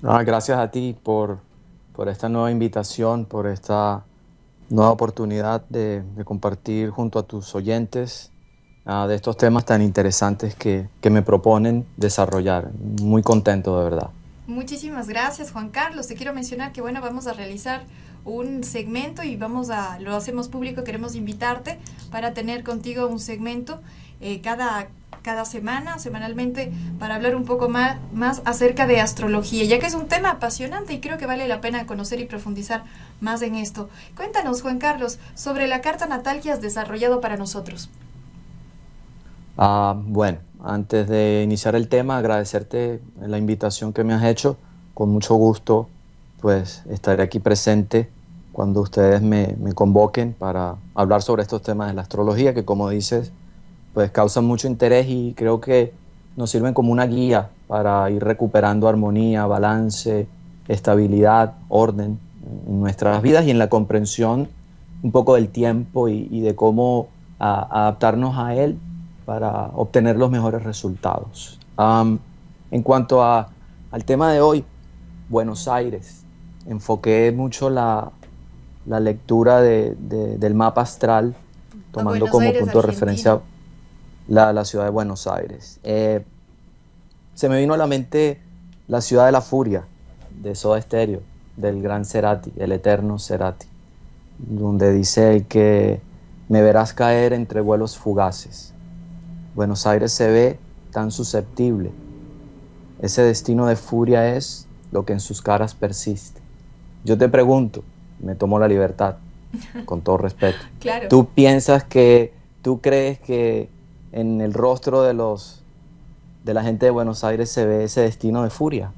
Gracias a ti por esta nueva invitación, por esta nueva oportunidad de compartir junto a tus oyentes de estos temas tan interesantes que me proponen desarrollar. Muy contento, de verdad. Muchísimas gracias, Juan Carlos. Te quiero mencionar que bueno, vamos a realizar un segmento y lo hacemos público, queremos invitarte para tener contigo un segmento cada semana, semanalmente, para hablar un poco más acerca de astrología, ya que es un tema apasionante y creo que vale la pena conocer y profundizar más en esto. Cuéntanos, Juan Carlos, sobre la carta natal que has desarrollado para nosotros. Bueno, antes de iniciar el tema, agradecerte la invitación que me has hecho. Con mucho gusto, pues estaré aquí presente cuando ustedes me convoquen para hablar sobre estos temas de la astrología, que como dices, pues causan mucho interés y creo que nos sirven como una guía para ir recuperando armonía, balance, estabilidad, orden en nuestras vidas y en la comprensión un poco del tiempo y de cómo adaptarnos a él para obtener los mejores resultados. En cuanto al tema de hoy, Buenos Aires, enfoqué mucho la lectura del mapa astral, A tomando Buenos como Aires, punto de Argentina. referencia la ciudad de Buenos Aires. Se me vino a la mente La ciudad de la furia, de Soda Stereo, del gran Cerati, el eterno Cerati, donde dice que me verás caer entre vuelos fugaces. Buenos Aires se ve tan susceptible. Ese destino de furia es lo que en sus caras persiste. Yo te pregunto, me tomo la libertad, con todo respeto. Claro. ¿Tú piensas que, tú crees que en el rostro de la gente de Buenos Aires se ve ese destino de furia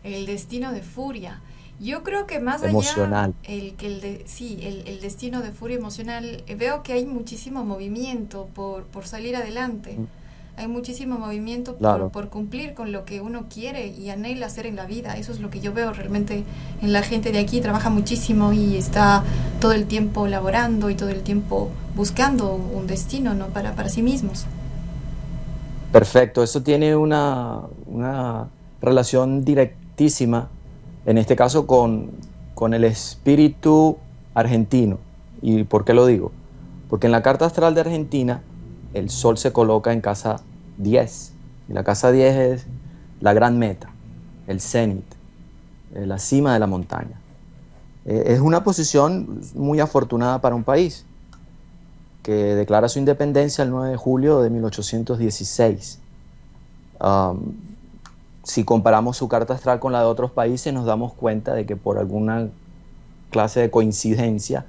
El destino de furia. Yo creo que más allá, emocional? el destino de furia emocional, veo que hay muchísimo movimiento por salir adelante. Mm, Hay muchísimo movimiento claro, por cumplir con lo que uno quiere y anhela hacer en la vida. Eso es lo que yo veo realmente en la gente de aquí. Trabaja muchísimo y está todo el tiempo laborando y todo el tiempo buscando un destino, ¿no? Para sí mismos. perfecto. Eso tiene una relación directísima, en este caso, con el espíritu argentino. ¿Y por qué lo digo? Porque en la carta astral de Argentina, el sol se coloca en casa 10. Y la casa 10 es la gran meta, el cenit, la cima de la montaña. Es una posición muy afortunada para un país que declara su independencia el 9 de julio de 1816. Um, si comparamos su carta astral con la de otros países, nos damos cuenta de que por alguna clase de coincidencia,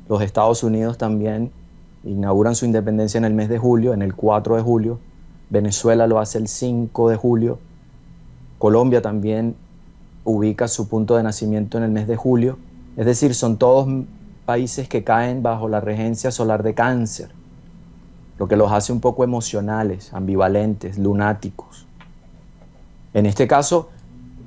los Estados Unidos también inauguran su independencia en el mes de julio, en el 4 de julio, Venezuela lo hace el 5 de julio, Colombia también ubica su punto de nacimiento en el mes de julio, es decir, son todos países que caen bajo la regencia solar de Cáncer, lo que los hace un poco emocionales, ambivalentes, lunáticos. En este caso,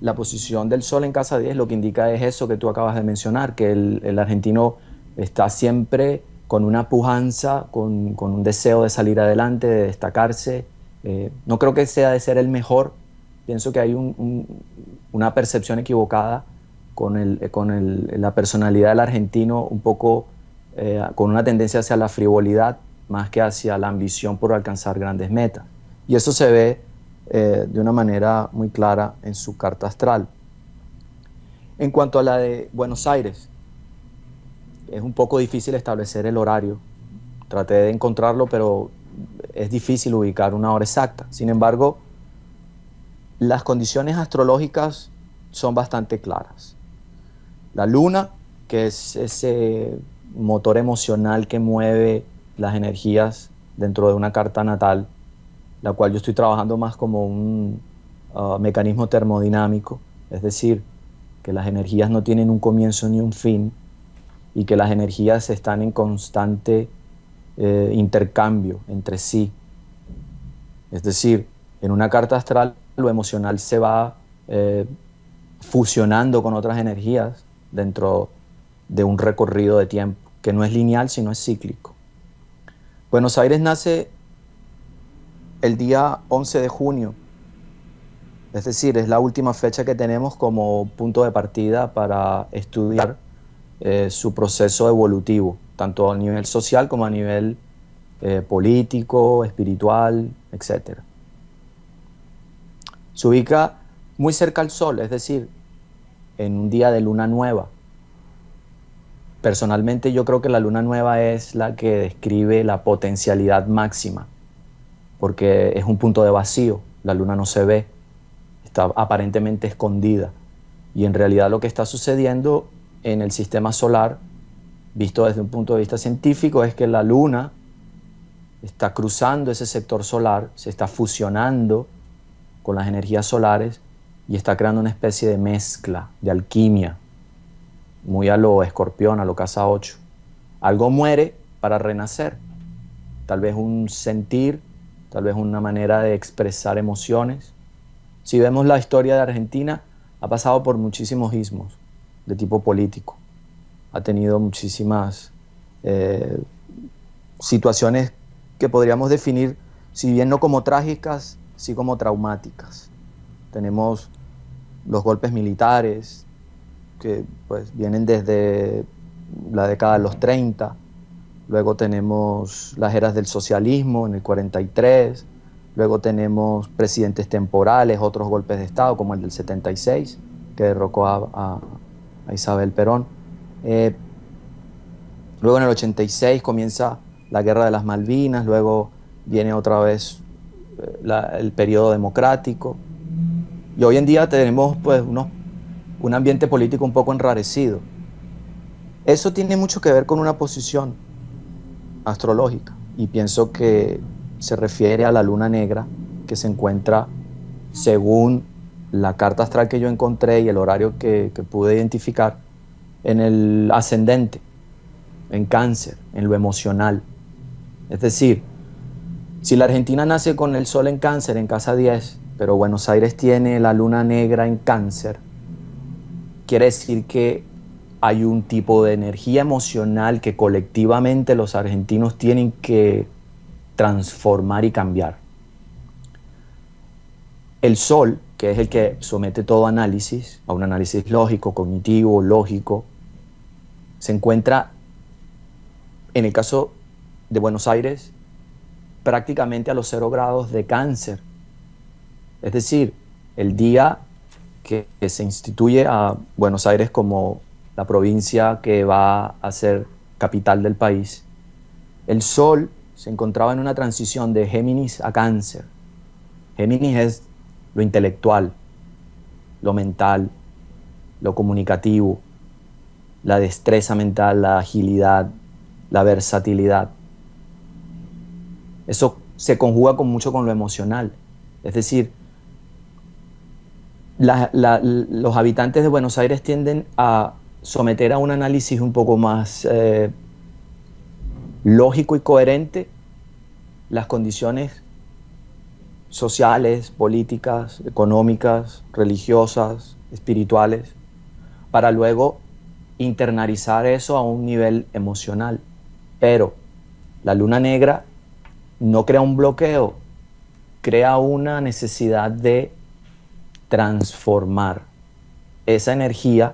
la posición del Sol en casa 10 lo que indica es eso que tú acabas de mencionar, que el argentino está siempre con una pujanza, con un deseo de salir adelante, de destacarse. No creo que sea de ser el mejor, pienso que hay una percepción equivocada la personalidad del argentino, un poco con una tendencia hacia la frivolidad más que hacia la ambición por alcanzar grandes metas. Y eso se ve de una manera muy clara en su carta astral. En cuanto a la de Buenos Aires, es un poco difícil establecer el horario. Traté de encontrarlo, pero es difícil ubicar una hora exacta. Sin embargo, las condiciones astrológicas son bastante claras. La luna, que es ese motor emocional que mueve las energías dentro de una carta natal, la cual yo estoy trabajando más como un mecanismo termodinámico, es decir, que las energías no tienen un comienzo ni un fin y que las energías están en constante intercambio entre sí. Es decir, en una carta astral lo emocional se va fusionando con otras energías dentro de un recorrido de tiempo, que no es lineal, sino es cíclico. Buenos Aires nace el día 11 de junio Es decir, es la última fecha que tenemos como punto de partida para estudiar su proceso evolutivo, tanto a nivel social como a nivel político, espiritual, etc. Se ubica muy cerca al Sol, es decir, en un día de luna nueva. Personalmente yo creo que la luna nueva es la que describe la potencialidad máxima, porque es un punto de vacío, la luna no se ve, está aparentemente escondida, y en realidad lo que está sucediendo en el sistema solar, visto desde un punto de vista científico, es que la luna está cruzando ese sector solar, se está fusionando con las energías solares y está creando una especie de mezcla, de alquimia, muy a lo Escorpión, a lo Casa 8. Algo muere para renacer, tal vez un sentir, tal vez una manera de expresar emociones. Si vemos la historia de Argentina, ha pasado por muchísimos ismos de tipo político. Ha tenido muchísimas situaciones que podríamos definir, si bien no como trágicas, sí como traumáticas. Tenemos los golpes militares, que pues vienen desde la década de los 30, luego tenemos las eras del socialismo en el 43, luego tenemos presidentes temporales, otros golpes de Estado como el del 76, que derrocó a Isabel Perón. Luego en el 86 comienza la Guerra de las Malvinas, luego viene otra vez el periodo democrático, y hoy en día tenemos pues un ambiente político un poco enrarecido. Eso tiene mucho que ver con una posición astrológica, y pienso que se refiere a la luna negra que se encuentra, según la carta astral que yo encontré y el horario que pude identificar, en el ascendente, en Cáncer, en lo emocional. Es decir, si la Argentina nace con el Sol en Cáncer, en casa 10, pero Buenos Aires tiene la luna negra en Cáncer, quiere decir que hay un tipo de energía emocional que colectivamente los argentinos tienen que transformar y cambiar. El Sol, que es el que somete todo análisis, a un análisis lógico, cognitivo, lógico, se encuentra, en el caso de Buenos Aires, prácticamente a los 0 grados de Cáncer. Es decir, el día que se instituye a Buenos Aires como la provincia que va a ser capital del país, el Sol se encontraba en una transición de Géminis a Cáncer. Géminis es lo intelectual, lo mental, lo comunicativo, la destreza mental, la agilidad, la versatilidad. Eso se conjuga mucho con lo emocional. Es decir, los habitantes de Buenos Aires tienden a someter a un análisis un poco más lógico y coherente las condiciones sociales, políticas, económicas, religiosas, espirituales, para luego internalizar eso a un nivel emocional. Pero la luna negra no crea un bloqueo, crea una necesidad de transformar esa energía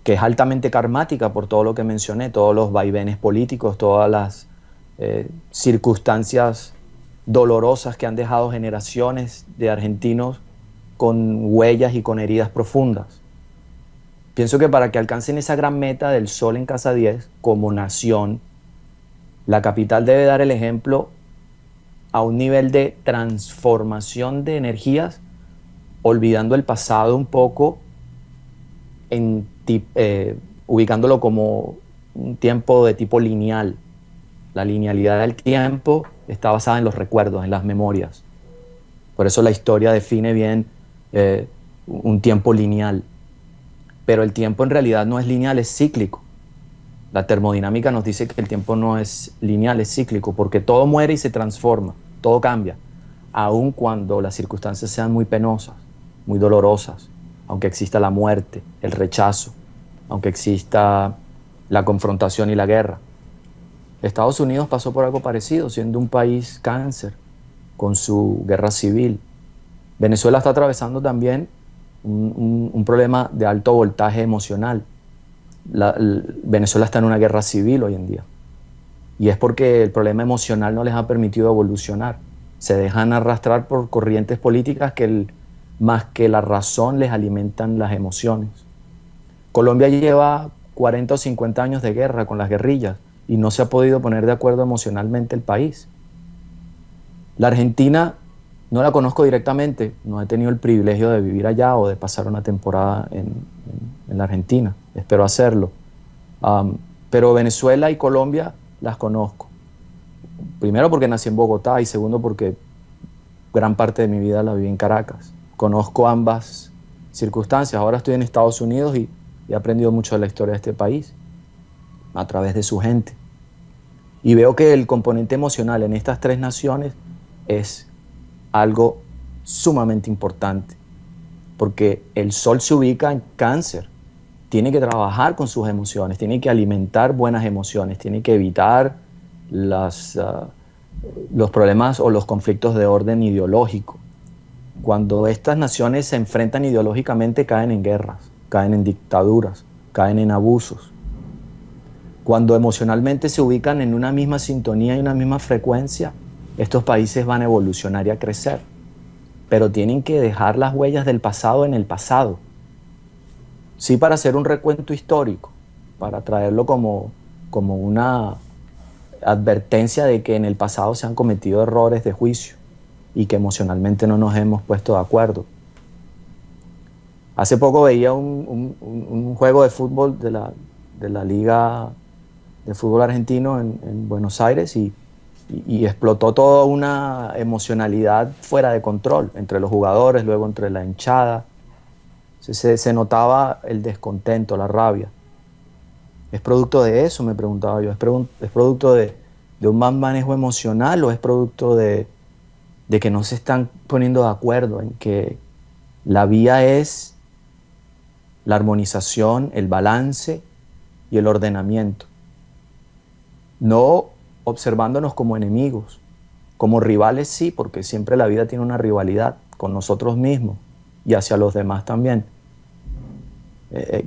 que es altamente karmática por todo lo que mencioné, todos los vaivenes políticos, todas las circunstancias dolorosas que han dejado generaciones de argentinos con huellas y con heridas profundas. Pienso que para que alcancen esa gran meta del Sol en casa 10 como nación, la capital debe dar el ejemplo a un nivel de transformación de energías, olvidando el pasado un poco, ubicándolo como un tiempo de tipo lineal. La linealidad del tiempo está basada en los recuerdos, en las memorias. Por eso la historia define bien un tiempo lineal. Pero el tiempo en realidad no es lineal, es cíclico. La termodinámica nos dice que el tiempo no es lineal, es cíclico, porque todo muere y se transforma, todo cambia, aun cuando las circunstancias sean muy penosas, muy dolorosas, aunque exista la muerte, el rechazo, aunque exista la confrontación y la guerra. Estados Unidos pasó por algo parecido, siendo un país cáncer, con su guerra civil. Venezuela está atravesando también un problema de alto voltaje emocional. Venezuela está en una guerra civil hoy en día. Y es porque el problema emocional no les ha permitido evolucionar. Se dejan arrastrar por corrientes políticas que más que la razón les alimentan las emociones. Colombia lleva 40 o 50 años de guerra con las guerrillas y no se ha podido poner de acuerdo emocionalmente el país. La Argentina no la conozco directamente, no he tenido el privilegio de vivir allá o de pasar una temporada en la Argentina, espero hacerlo. Pero Venezuela y Colombia las conozco. Primero porque nací en Bogotá y segundo porque gran parte de mi vida la viví en Caracas. Conozco ambas circunstancias. Ahora estoy en Estados Unidos y he aprendido mucho de la historia de este país a través de su gente. Y veo que el componente emocional en estas tres naciones es algo sumamente importante, porque el sol se ubica en Cáncer, tiene que trabajar con sus emociones, tiene que alimentar buenas emociones, tiene que evitar los problemas o los conflictos de orden ideológico. Cuando estas naciones se enfrentan ideológicamente caen en guerras, caen en dictaduras, caen en abusos. Cuando emocionalmente se ubican en una misma sintonía y una misma frecuencia, estos países van a evolucionar y a crecer, pero tienen que dejar las huellas del pasado en el pasado. Sí, para hacer un recuento histórico, para traerlo como una advertencia de que en el pasado se han cometido errores de juicio y que emocionalmente no nos hemos puesto de acuerdo. Hace poco veía un juego de fútbol de la Liga de Fútbol Argentino en Buenos Aires y explotó toda una emocionalidad fuera de control entre los jugadores, luego entre la hinchada. Se notaba el descontento, la rabia. ¿Es producto de eso? Me preguntaba yo. ¿Es producto de un mal manejo emocional o es producto de que no se están poniendo de acuerdo en que la vía es la armonización, el balance y el ordenamiento? No observándonos como enemigos, como rivales sí, porque siempre la vida tiene una rivalidad con nosotros mismos y hacia los demás también.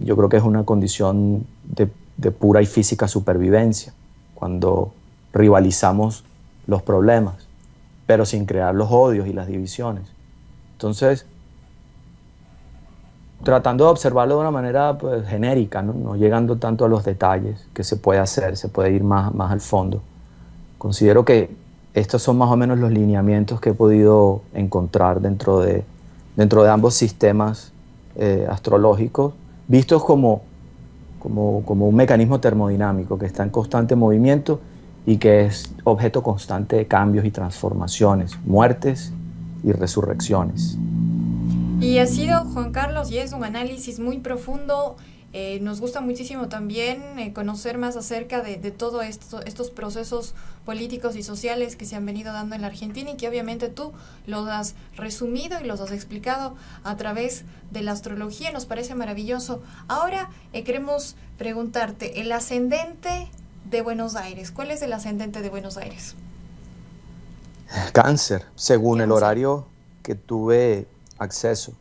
Yo creo que es una condición de pura y física supervivencia, cuando rivalizamos los problemas, pero sin crear los odios y las divisiones. Entonces, tratando de observarlo de una manera pues, genérica, no llegando tanto a los detalles que se puede hacer, se puede ir más al fondo. Considero que estos son más o menos los lineamientos que he podido encontrar dentro de ambos sistemas astrológicos, vistos como un mecanismo termodinámico que está en constante movimiento y que es objeto constante de cambios y transformaciones, muertes y resurrecciones. Y ha sido, Juan Carlos, y es un análisis muy profundo. Nos gusta muchísimo también conocer más acerca de todo estos procesos políticos y sociales que se han venido dando en la Argentina y que obviamente tú los has resumido y los has explicado a través de la astrología. Nos parece maravilloso. Ahora queremos preguntarte, el ascendente de Buenos Aires. ¿Cuál es el ascendente de Buenos Aires? Cáncer, según el horario que tuve acceso.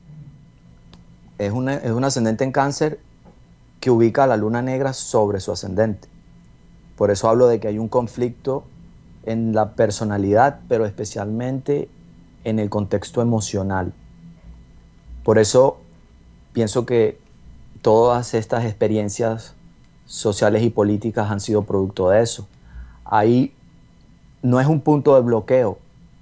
Es un ascendente en Cáncer que ubica a la luna negra sobre su ascendente. Por eso hablo de que hay un conflicto en la personalidad, pero especialmente en el contexto emocional. Por eso pienso que todas estas experiencias sociales y políticas han sido producto de eso. Ahí no es un punto de bloqueo.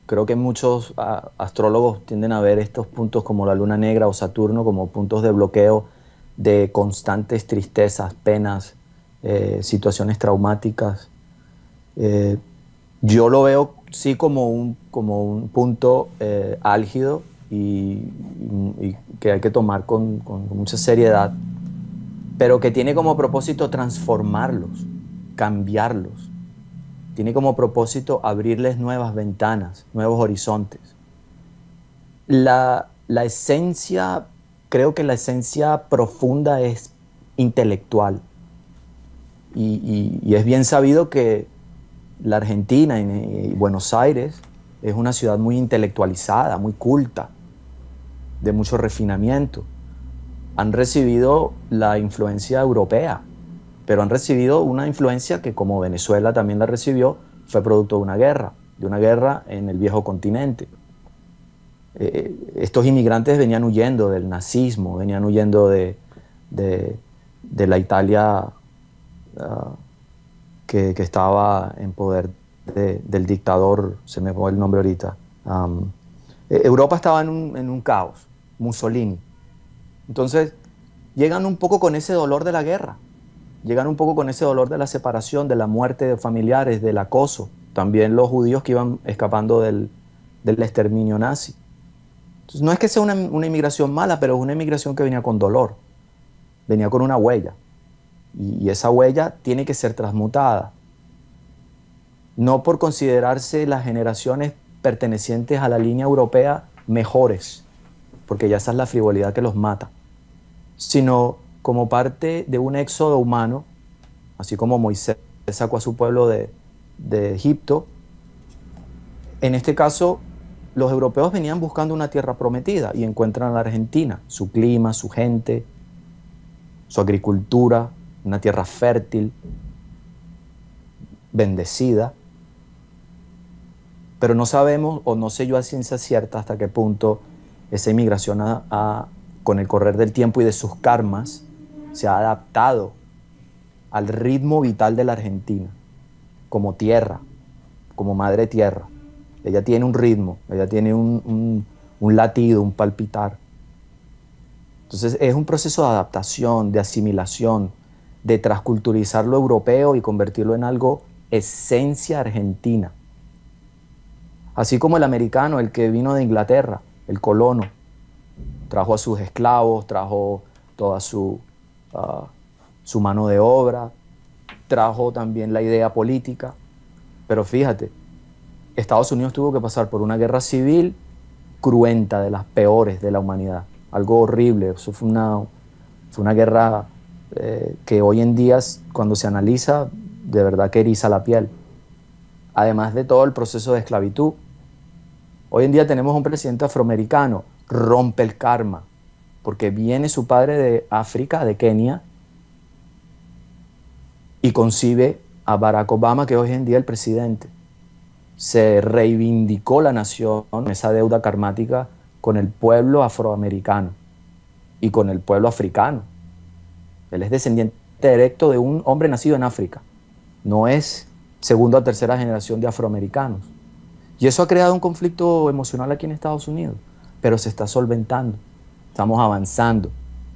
Creo que muchos astrólogos tienden a ver estos puntos como la luna negra o Saturno como puntos de bloqueo de constantes tristezas, penas, situaciones traumáticas. Yo lo veo sí como un punto álgido y que hay que tomar con mucha seriedad, pero que tiene como propósito transformarlos, cambiarlos. Tiene como propósito abrirles nuevas ventanas, nuevos horizontes. La esencia, creo que la esencia profunda es intelectual. Y es bien sabido que la Argentina y Buenos Aires es una ciudad muy intelectualizada, muy culta. de mucho refinamiento. Han recibido la influencia europea, pero han recibido una influencia que, como Venezuela también la recibió, fue producto de una guerra en el viejo continente. Estos inmigrantes venían huyendo del nazismo, venían huyendo de la Italia que estaba en poder del dictador, se me fue el nombre ahorita. Europa estaba en un caos, Mussolini. Entonces, llegan un poco con ese dolor de la guerra, llegan un poco con ese dolor de la separación, de la muerte de familiares, del acoso. También los judíos que iban escapando del exterminio nazi. Entonces, no es que sea una inmigración mala, pero es una inmigración que venía con dolor, venía con una huella. Y esa huella tiene que ser transmutada. No por considerarse las generaciones pertenecientes a la línea europea mejores, porque ya esa es la frivolidad que los mata, sino como parte de un éxodo humano, así como Moisés sacó a su pueblo de Egipto. En este caso, los europeos venían buscando una tierra prometida y encuentran la Argentina, su clima, su gente, su agricultura, una tierra fértil, bendecida. Pero no sabemos, o no sé yo a ciencia cierta hasta qué punto esa inmigración con el correr del tiempo y de sus karmas se ha adaptado al ritmo vital de la Argentina, como tierra, como madre tierra. Ella tiene un ritmo, ella tiene un latido, un palpitar. Entonces es un proceso de adaptación, de asimilación, de transculturizar lo europeo y convertirlo en algo esencia argentina. Así como el americano, el que vino de Inglaterra, el colono, trajo a sus esclavos, trajo toda su mano de obra, trajo también la idea política. Pero fíjate, Estados Unidos tuvo que pasar por una guerra civil cruenta, de las peores de la humanidad, algo horrible. Eso fue una guerra que hoy en día, cuando se analiza, de verdad que eriza la piel. Además de todo el proceso de esclavitud. Hoy en día tenemos un presidente afroamericano, rompe el karma, porque viene su padre de África, de Kenia, y concibe a Barack Obama, que hoy en día es el presidente. Se reivindicó la nación, esa deuda karmática con el pueblo afroamericano y con el pueblo africano. Él es descendiente directo de un hombre nacido en África. No es segunda o tercera generación de afroamericanos. Y eso ha creado un conflicto emocional aquí en Estados Unidos, pero se está solventando. Estamos avanzando,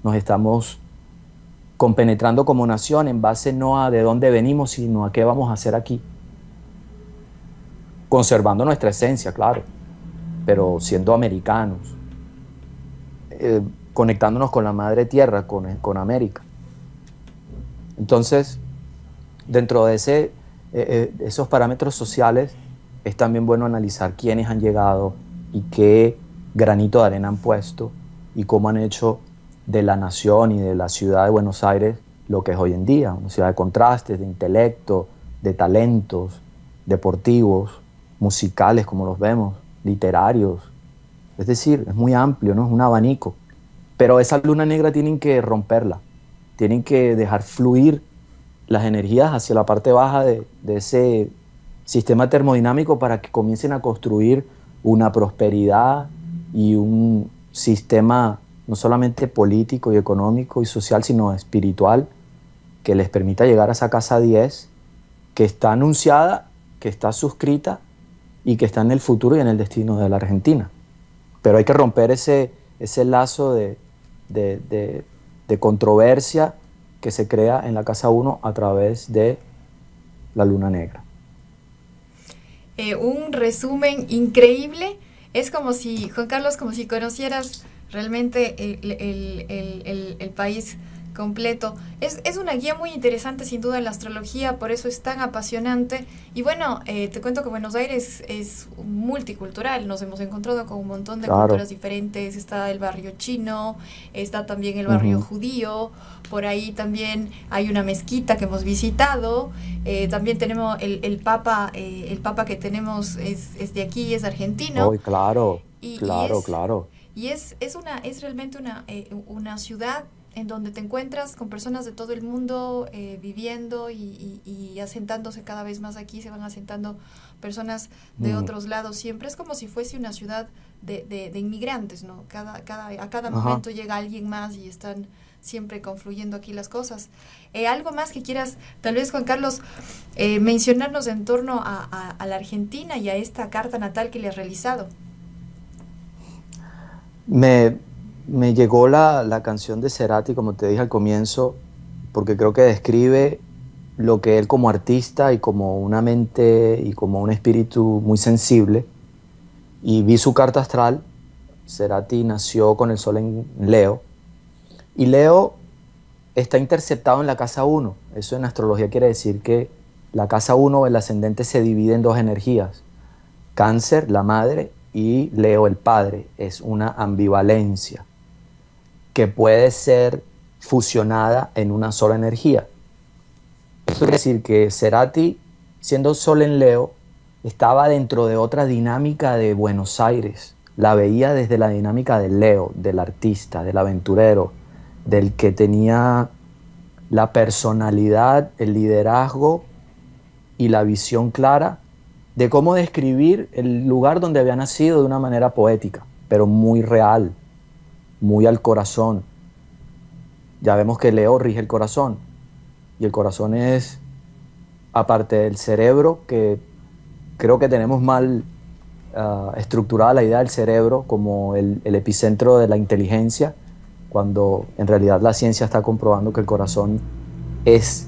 nos estamos compenetrando como nación en base no a de dónde venimos, sino a qué vamos a hacer aquí. Conservando nuestra esencia, claro, pero siendo americanos, conectándonos con la madre tierra, con América. Entonces, dentro de esos parámetros sociales, es también bueno analizar quiénes han llegado y qué granito de arena han puesto y cómo han hecho de la nación y de la ciudad de Buenos Aires lo que es hoy en día, una ciudad de contrastes, de intelecto, de talentos, deportivos, musicales como los vemos, literarios. Es decir, es muy amplio, ¿no? Es un abanico. Pero esa luna negra tienen que romperla, tienen que dejar fluir las energías hacia la parte baja de ese sistema termodinámico para que comiencen a construir una prosperidad y un sistema no solamente político y económico y social, sino espiritual, que les permita llegar a esa casa 10 que está anunciada, que está suscrita y que está en el futuro y en el destino de la Argentina. Pero hay que romper ese lazo de controversia que se crea en la casa 1 a través de la luna negra. Un resumen increíble. Es como si, Juan Carlos, como si conocieras realmente el país completo. Es una guía muy interesante, sin duda, en la astrología, por eso es tan apasionante. Y bueno, te cuento que Buenos Aires es multicultural, nos hemos encontrado con un montón de culturas diferentes. Está el barrio chino, está también el barrio judío, por ahí también hay una mezquita que hemos visitado, también tenemos el papa que tenemos es de aquí, es argentino. Oh, claro, Y claro. Y es realmente una ciudad en donde te encuentras con personas de todo el mundo viviendo y asentándose cada vez más aquí, se van asentando personas de otros lados siempre. Es como si fuese una ciudad de inmigrantes, ¿no? A cada Ajá. momento llega alguien más y están siempre confluyendo aquí las cosas. Algo más que quieras, tal vez Juan Carlos, mencionarnos en torno a la Argentina y a esta carta natal que le has realizado. Me, me llegó la canción de Cerati, como te dije al comienzo, porque creo que describe lo que él como artista y como una mente y como un espíritu muy sensible. Y vi su carta astral. Cerati nació con el sol en Leo. Y Leo está interceptado en la casa uno. Eso en astrología quiere decir que la casa uno, el ascendente, se divide en dos energías. Cáncer, la madre, y Leo, el padre. Es una ambivalencia que puede ser fusionada en una sola energía. Eso quiere decir que Cerati, siendo Sol en Leo, estaba dentro de otra dinámica de Buenos Aires. La veía desde la dinámica del Leo, del artista, del aventurero, del que tenía la personalidad, el liderazgo y la visión clara de cómo describir el lugar donde había nacido de una manera poética, pero muy real, muy al corazón. Ya vemos que Leo rige el corazón, y el corazón es, aparte del cerebro, que creo que tenemos mal estructurada la idea del cerebro como el epicentro de la inteligencia, cuando en realidad la ciencia está comprobando que el corazón es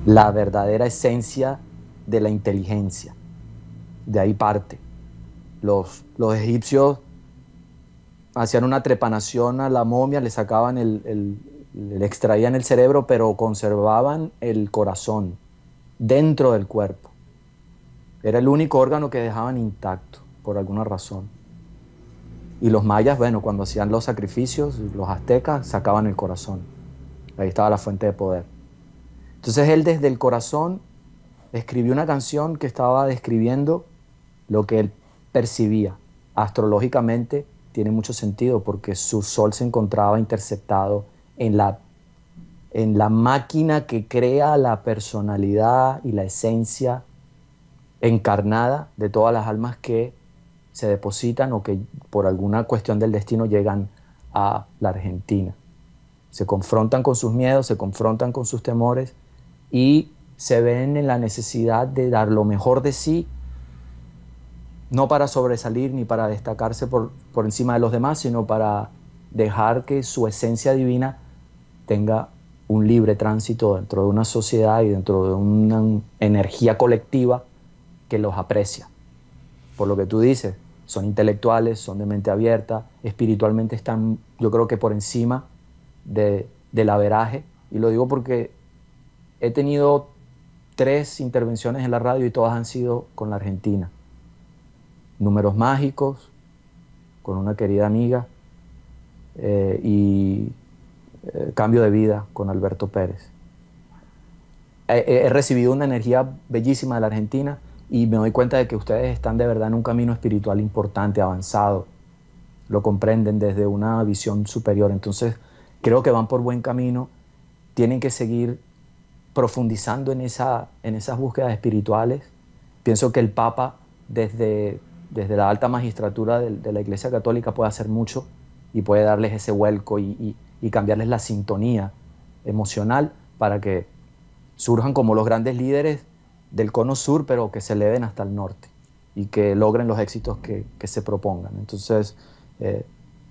la verdadera esencia de la inteligencia. De ahí parte. Los egipcios hacían una trepanación a la momia, le sacaban le extraían el cerebro, pero conservaban el corazón dentro del cuerpo. Era el único órgano que dejaban intacto, por alguna razón. Y los mayas, bueno, cuando hacían los sacrificios, los aztecas sacaban el corazón. Ahí estaba la fuente de poder. Entonces él desde el corazón escribió una canción que estaba describiendo lo que él percibía. Astrológicamente tiene mucho sentido porque su sol se encontraba interceptado en la máquina que crea la personalidad y la esencia encarnada de todas las almas que se depositan o que por alguna cuestión del destino llegan a la Argentina. Se confrontan con sus miedos, se confrontan con sus temores y se ven en la necesidad de dar lo mejor de sí, no para sobresalir ni para destacarse por encima de los demás, sino para dejar que su esencia divina tenga un libre tránsito dentro de una sociedad y dentro de una energía colectiva que los aprecia. Por lo que tú dices, son intelectuales, son de mente abierta, espiritualmente están, yo creo que por encima del averaje. Y lo digo porque he tenido 3 intervenciones en la radio y todas han sido con la Argentina. Números mágicos, con una querida amiga, y cambio de vida con Alberto Pérez. He recibido una energía bellísima de la Argentina y me doy cuenta de que ustedes están de verdad en un camino espiritual importante, avanzado. Lo comprenden desde una visión superior. Entonces, creo que van por buen camino. Tienen que seguir profundizando en esas búsquedas espirituales. Pienso que el Papa, desde la alta magistratura de la Iglesia Católica, puede hacer mucho y puede darles ese vuelco y cambiarles la sintonía emocional para que surjan como los grandes líderes del cono sur, pero que se eleven hasta el norte y que logren los éxitos que se propongan. Entonces,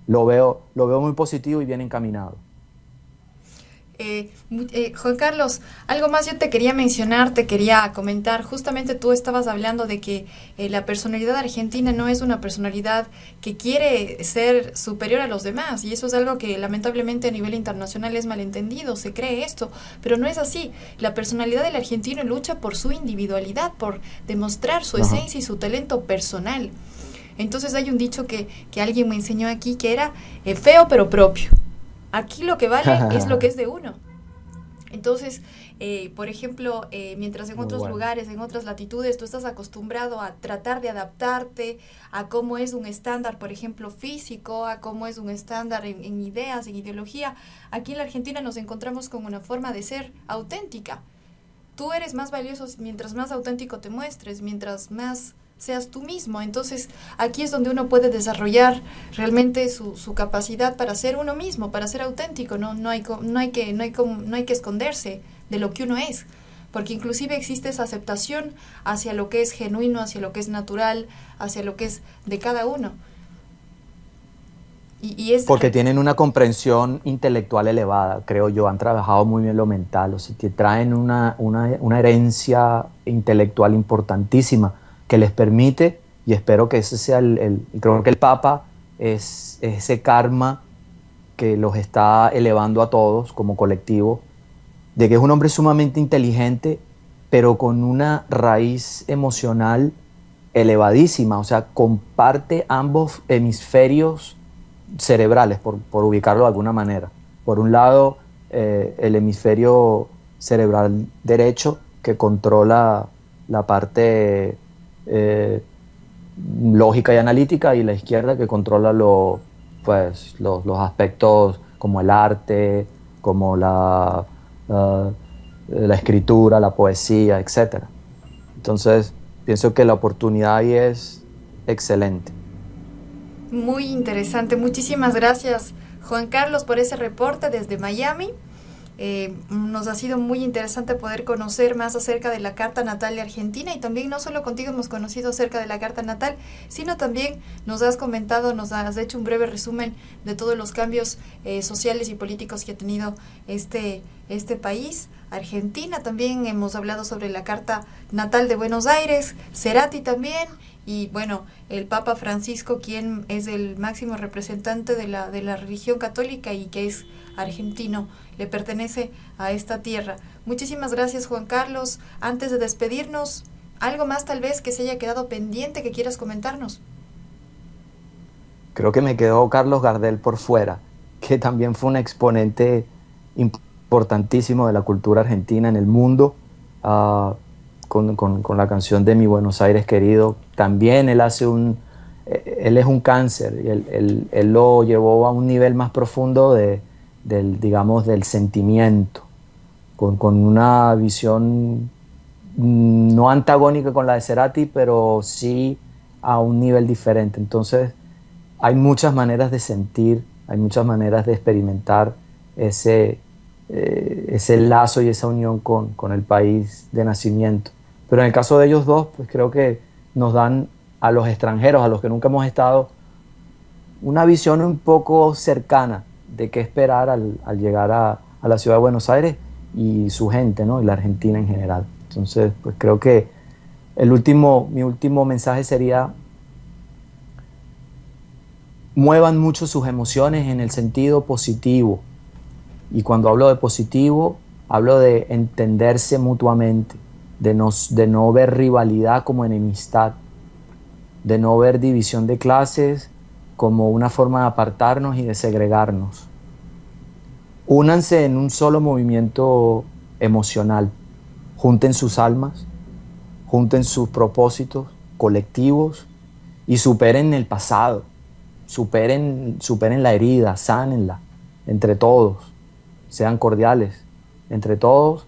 lo veo muy positivo y bien encaminado. Juan Carlos, algo más yo te quería mencionar, te quería comentar. Justamente tú estabas hablando de que la personalidad argentina no es una personalidad que quiere ser superior a los demás, y eso es algo que lamentablemente a nivel internacional es malentendido, se cree esto, pero no es así. La personalidad del argentino lucha por su individualidad, por demostrar su esencia y su talento personal. Entonces hay un dicho que alguien me enseñó aquí que era feo pero propio. Aquí lo que vale es lo que es de uno. Entonces, por ejemplo, mientras en otros lugares, en otras latitudes, tú estás acostumbrado a tratar de adaptarte a cómo es un estándar, por ejemplo, físico, a cómo es un estándar en ideas, en ideología, aquí en la Argentina nos encontramos con una forma de ser auténtica. Tú eres más valioso mientras más auténtico te muestres, mientras más seas tú mismo. Entonces, aquí es donde uno puede desarrollar realmente su capacidad para ser uno mismo, para ser auténtico. No hay que esconderse de lo que uno es, porque inclusive existe esa aceptación hacia lo que es genuino, hacia lo que es natural, hacia lo que es de cada uno. Porque tienen una comprensión intelectual elevada, creo yo, han trabajado muy bien lo mental, o sea, que traen una herencia intelectual importantísima que les permite, y espero que ese sea creo que el Papa es ese karma que los está elevando a todos como colectivo, de que es un hombre sumamente inteligente, pero con una raíz emocional elevadísima, o sea, comparte ambos hemisferios cerebrales, por ubicarlo de alguna manera. Por un lado, el hemisferio cerebral derecho, que controla la parte lógica y analítica, y la izquierda, que controla los aspectos como el arte, como la escritura, la poesía, etc. Entonces, pienso que la oportunidad ahí es excelente. Muy interesante. Muchísimas gracias, Juan Carlos, por ese reporte desde Miami. Nos ha sido muy interesante poder conocer más acerca de la carta natal de Argentina, y también no solo contigo hemos conocido acerca de la carta natal, sino también nos has comentado, nos has hecho un breve resumen de todos los cambios sociales y políticos que ha tenido este país. Argentina, también hemos hablado sobre la carta natal de Buenos Aires, Cerati también, y bueno, el Papa Francisco, quien es el máximo representante de la religión católica y que es argentino, le pertenece a esta tierra. Muchísimas gracias, Juan Carlos. Antes de despedirnos, ¿algo más tal vez que se haya quedado pendiente que quieras comentarnos? Creo que me quedó Carlos Gardel por fuera, que también fue un exponente importantísimo de la cultura argentina en el mundo, con la canción de Mi Buenos Aires querido. También él es un cáncer, y él lo llevó a un nivel más profundo del sentimiento, con una visión no antagónica con la de Cerati, pero sí a un nivel diferente. Entonces hay muchas maneras de sentir, hay muchas maneras de experimentar ese lazo y esa unión con el país de nacimiento. Pero en el caso de ellos dos, pues creo que nos dan a los extranjeros, a los que nunca hemos estado, una visión un poco cercana de qué esperar al llegar a la ciudad de Buenos Aires y su gente, ¿no? Y la Argentina en general. Entonces, pues creo que mi último mensaje sería: muevan mucho sus emociones en el sentido positivo. Y cuando hablo de positivo, hablo de entenderse mutuamente, de no ver rivalidad como enemistad, de no ver división de clases como una forma de apartarnos y de segregarnos. Únanse en un solo movimiento emocional, junten sus almas, junten sus propósitos colectivos y superen el pasado, superen la herida, sánenla entre todos, sean cordiales entre todos.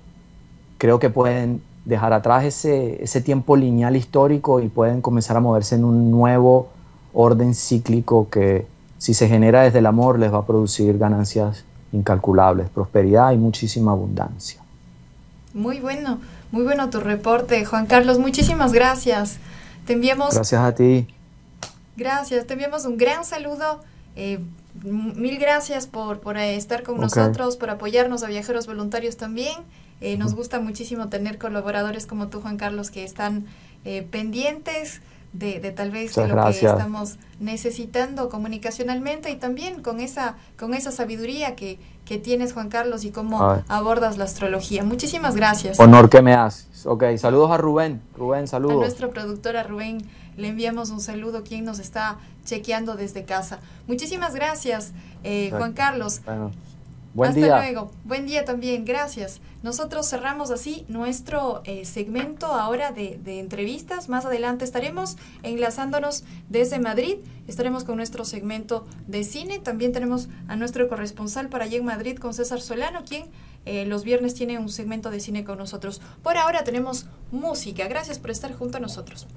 Creo que pueden dejar atrás ese tiempo lineal histórico y pueden comenzar a moverse en un nuevo orden cíclico que, si se genera desde el amor, les va a producir ganancias incalculables, prosperidad y muchísima abundancia. Muy bueno tu reporte, Juan Carlos. Muchísimas gracias. Te enviamos... Gracias a ti. Gracias, te enviamos un gran saludo. Mil gracias por estar con nosotros, por apoyarnos a Viajeros Voluntarios también. Nos gusta muchísimo tener colaboradores como tú, Juan Carlos, que están pendientes de tal vez de lo que estamos necesitando comunicacionalmente, y también con esa sabiduría que tienes, Juan Carlos, y cómo abordas la astrología. Muchísimas gracias. Honor que me haces. Ok, saludos a Rubén. Rubén, saludos. A nuestro productor, a Rubén, le enviamos un saludo, quien nos está chequeando desde casa. Muchísimas gracias, Juan Carlos. Bueno. Buen Hasta día. luego. Buen día también. Gracias. Nosotros cerramos así nuestro segmento ahora de entrevistas. Más adelante estaremos enlazándonos desde Madrid. Estaremos con nuestro segmento de cine. También tenemos a nuestro corresponsal para allá en Madrid con César Solano, quien los viernes tiene un segmento de cine con nosotros. Por ahora tenemos música. Gracias por estar junto a nosotros.